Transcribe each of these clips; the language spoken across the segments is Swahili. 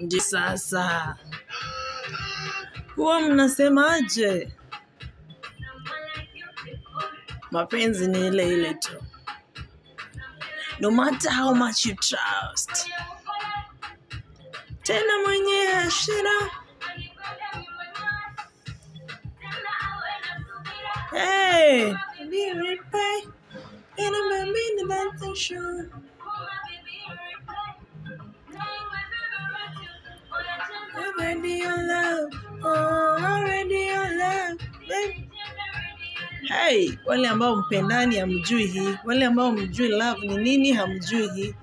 Ndio sasa. Huwa mnasemaje? Mapenzi ni ile ile tu. No matter how much you trust. Tena mwenye shida. Hey, be repay. And I'm mean that's so sure. Already your love. Oh, already your love. Baby. Hey, wale ambao mpendani hamjui hii, wale ambao mjui love ni nini hamjui hii.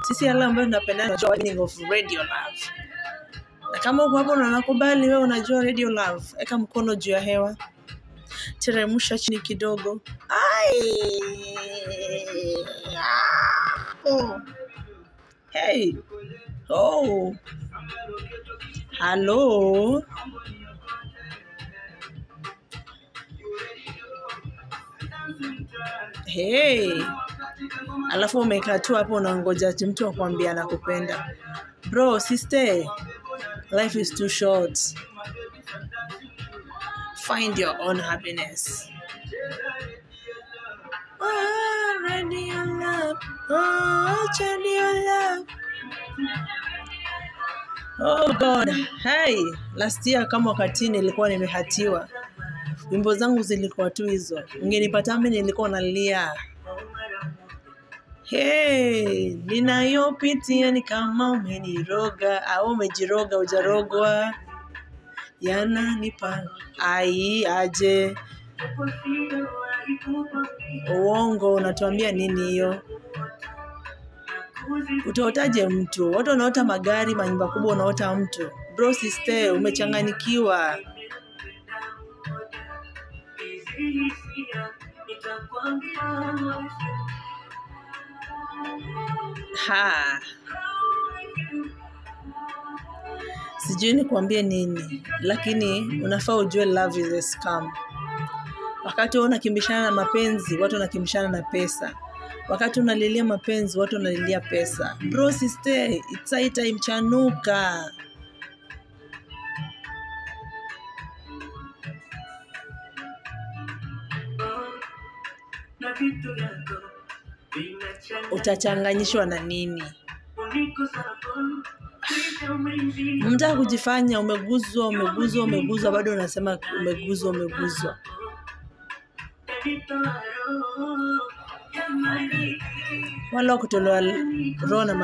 Sisi wale ambao tunapendana tunajua meaning of radio love. Na kama uko hapo na unakubali wewe unajua radio love, eka mkono juu ya hewa. Teremsha chini kidogo. Ai! Oh. Hey. Oh. Hello. Hey. Alafu umekaa tu hapo unangoja mtu akwambia anakupenda. Bro, sister, life is too short. Find your own happiness. Oh, ready your love. Oh, ready your love. Oh God. Hey, last year kama wakati nilikuwa nimehatiwa. Wimbo zangu zilikuwa tu hizo. Ungenipata mimi nilikuwa nalia. Hey, ninayopitia ni kama umeniroga au umejiroga hujarogwa. Yananipa ai aje. Uongo unatuambia nini hiyo? Utaotaje mtu? Watu wanaota magari, manyumba kubwa, unaota mtu. Bro, sister, umechanganikiwa. Ha. Sijui nikwambie nini, lakini unafaa ujue love is a scam. Wakati unakimbishana na mapenzi, watu wanakimbishana na pesa. Wakati unalilia mapenzi, watu wanalilia pesa. Bro, sister, it's high time chanuka. Utachanganyishwa na nini? Mtaka kujifanya umeguzwa bado unasema umeguzwa. Wala kutolewa roho na